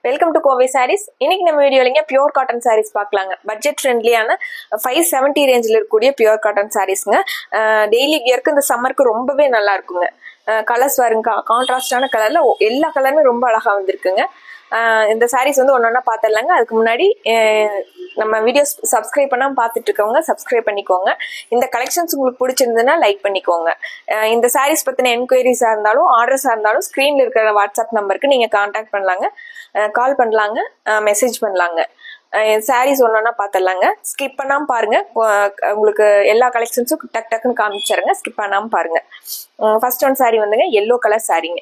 Welcome to Kovai saris. இன்னைக்கு நம்ம வீடியோல பியூர் காட்டன் சாரீஸ் பார்க்கலாங்க. பட்ஜெட் ஃப்ரெண்ட்லியான 570 ரேஞ்சில் இருக்கக்கூடிய பியூர் காட்டன் சாரீஸ்ங்க. டெய்லி வியர்க்கு இந்த சம்மருக்கு ரொம்பவே நல்லா இருக்குங்க. கலர்ஸ் வருங்க, கான்ட்ராஸ்டான கலர்ல எல்லா கலருமே ரொம்ப அழகா வந்திருக்குங்க. இந்த சாரீஸ் ஒன்னொன்னா பார்த்துடலாங்க. அதுக்கு முன்னாடி நம்ம வீடியோஸ் சப்ஸ்கிரைப் பண்ணாம பார்த்துட்டு இருக்கவங்க சப்ஸ்கிரைப் பண்ணிக்கோங்க. இந்த கலெக்ஷன்ஸ் உங்களுக்கு பிடிச்சிருந்ததுன்னா லைக் பண்ணிக்கோங்க. இந்த சாரீஸ் பத்தின என்கொயரிஸா இருந்தாலும் ஆர்டர்ஸா இருந்தாலும் ஸ்கிரீன்ல இருக்கிற வாட்ஸ்அப் நம்பருக்கு நீங்க கான்டாக்ட் பண்ணலாங்க, கால் பண்ணலாங்க, மெசேஜ் பண்ணலாங்க. சாரீஸ் ஒன்னொன்னா பார்த்துடலாங்க. ஸ்கிப் பண்ணாம பாருங்க. உங்களுக்கு எல்லா கலெக்ஷன்ஸும் டக் டக்குன்னு காமிச்சிருங்க. ஸ்கிப் பண்ணாம பாருங்க. ஃபர்ஸ்ட் ஒன் சாரீ வந்துங்க எல்லோ கலர் சாரீங்க.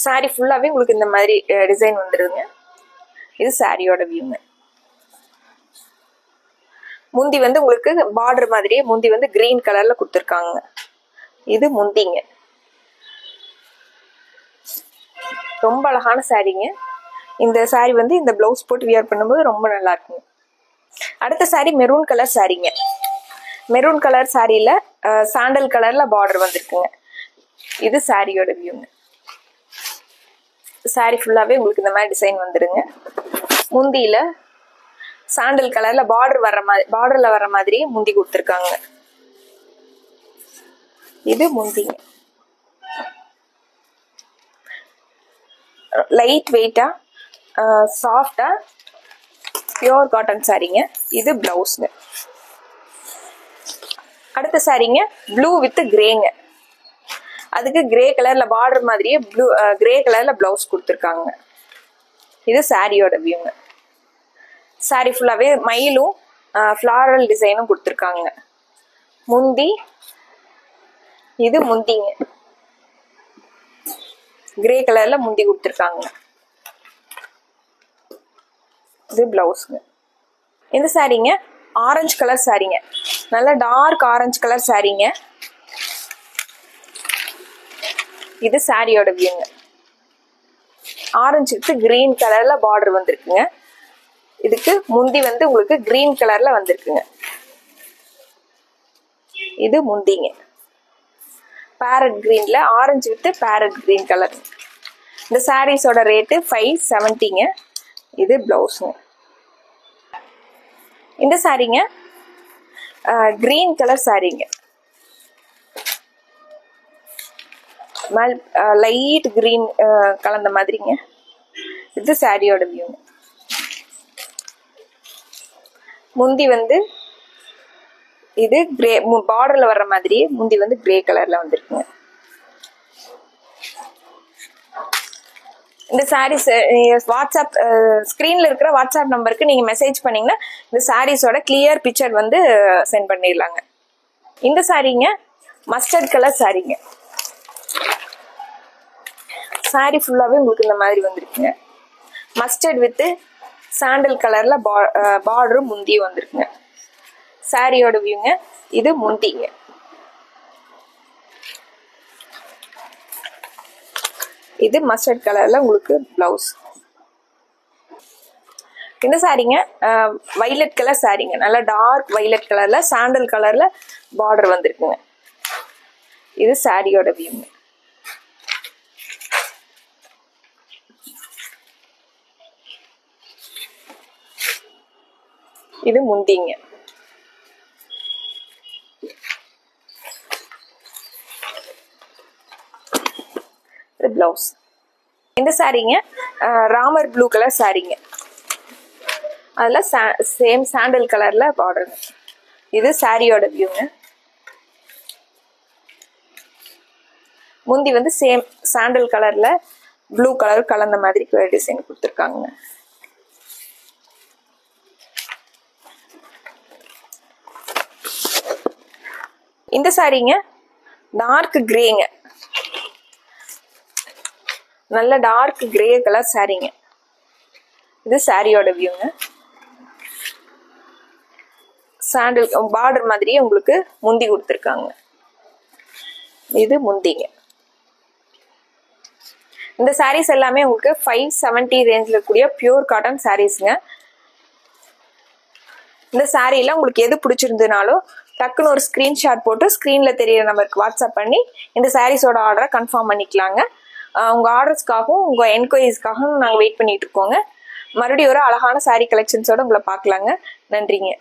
சாரி ஃபுல்லாவே உங்களுக்கு இந்த மாதிரி டிசைன் வந்துருங்க. இது சாரியோட வியூங்க. முந்தி வந்து உங்களுக்கு பார்டர் மாதிரியே முந்தி வந்து கிரீன் கலர்ல கொடுத்துருக்காங்க. இது முந்திங்க. ரொம்ப அழகான சாரீங்க. இந்த சாரி வந்து இந்த பிளவுஸ் போட்டு வியர் பண்ணும்போது ரொம்ப நல்லா இருக்குங்க. அடுத்த சாரி மெரூன் கலர் சாரீங்க. மெரூன் கலர் சாரியில சாண்டல் கலர்ல பார்டர் வந்திருக்குங்க. இது சாரியோட வியூங்க. சாரி ஃபுல்லாவே உங்களுக்கு இந்த மாதிரி டிசைன் வந்துருங்க. முந்தியில சாண்டல் கலர்ல பார்டர்ல வர்ற மாதிரி முந்தி கொடுத்துருக்காங்க. இது முந்திங்க. லைட் வெயிட்டா சாஃப்டா பியூர் காட்டன் சாரீங்க. இது பிளவுஸ்ங்க. அடுத்த சாரீங்க ப்ளூ வித் கிரேங்க. அதுக்கு கிரே கலர்ல பார்டர் மாதிரியே கிரே கலர்ல பிளவுஸ் கொடுத்துருக்காங்க. இது சாரியோட வியூங்க. சாரி ஃபுல்லாவே மயிலும் ஃபிளாரல் டிசைனும் கொடுத்துருக்காங்க. முந்தி இது முந்திங்க. கிரே கலர்ல முந்தி கொடுத்துருக்காங்க. இது பிளவுஸ்ங்க. இந்த சாரீங்க ஆரஞ்சு கலர் சாரீங்க. நல்ல டார்க் ஆரஞ்சு கலர் சாரீங்க. இது சாரியோட வியூங்க. ஆரஞ்சு வித் கிரீன் கலர்ல பார்டர் வந்திருக்குங்க. இதுக்கு முந்தி வந்து உங்களுக்கு கிரீன் கலர்ல வந்திருக்குங்க. இது முந்திங்க. பேரட் கிரீன்ல orange with parrot green colour. இந்த சாரீஸோட ரேட்டு 570ங்க. இது பிளவுஸ்ங்க. இந்த சாரீங்க கிரீன் கலர் சாரீங்க. லைட் கிரீன் கலந்த மாதிரிங்க. இது சாரியோட வியூங்க. முந்தி வந்து இது கிரே பார்டர்ல வர்ற மாதிரி முந்தி வந்து கிரே கலர்ல வந்திருக்குங்க. இந்த சாரீஸ் வாட்ஸ்அப் ஸ்கிரீன்ல இருக்கிற வாட்ஸ்அப் நம்பருக்கு நீங்க மெசேஜ் பண்ணீங்கன்னா இந்த சாரீஸோட கிளியர் பிக்சர் வந்து சென்ட் பண்ணிடலாங்க. இந்த சாரீங்க மஸ்டர்ட் கலர் சாரீங்க. சாரி ஃபுல்லாவே உங்களுக்கு இந்த மாதிரி வந்திருக்குங்க. மஸ்டர்ட் வித் சாண்டல் கலர்ல பார்டரும் முந்தியும் வந்திருக்குங்க. சாரியோட வியூங்க. இது முந்திங்க. இது மஸ்டர்ட் கலர்ல உங்களுக்கு பிளவுஸ். இந்த சாரீங்க வைலட் கலர் சாரீங்க. நல்லா டார்க் வைலட் கலர்ல சாண்டல் கலர்ல பார்டர் வந்திருக்குங்க. இது சாரியோட வியூங்க. இது முந்திங்க. இது பிளவுஸ். இந்த சாரீங்க ராமர் ப்ளூ கலர் சாரீங்க. அதுல சேம் சாண்டல் கலர்ல பார்டர். இது சாரியோட வியூங்க. முந்தி வந்து சேம் சாண்டல் கலர்ல ப்ளூ கலர் கலந்த மாதிரி டிசைன் கொடுத்துருக்காங்க. இந்த சாரீங்க டார்க் கிரேங்க. நல்ல டார்க் கிரே கலர் சாரீங்க. இது சாரியோட வியூங்க. சாண்டல் பார்டர் மாதிரியே உங்களுக்கு முந்தி கொடுத்துருக்காங்க. இது முந்திங்க. இந்த சாரீஸ் எல்லாமே உங்களுக்கு 570 ரேஞ்சில் இருக்கக்கூடிய பியூர் காட்டன் சாரீஸ்ங்க. இந்த சாரியில உங்களுக்கு எது பிடிச்சிருந்ததுனாலும் டக்குன்னு ஒரு ஸ்கிரீன்ஷாட் போட்டு ஸ்கிரீன்ல தெரியற நம்பருக்கு வாட்ஸ்அப் பண்ணி இந்த சாரீஸோட ஆர்டரை கன்ஃபார்ம் பண்ணிக்கலாங்க. உங்கள் ஆர்டர்ஸ்க்காகவும் உங்கள் என்கொயரிஸ்க்காகவும் நாங்கள் வெயிட் பண்ணிட்டு இருக்கோங்க. மறுபடியும் ஒரு அழகான saree கலெக்ஷன்ஸோட உங்களை பார்க்கலாங்க. நன்றிங்க.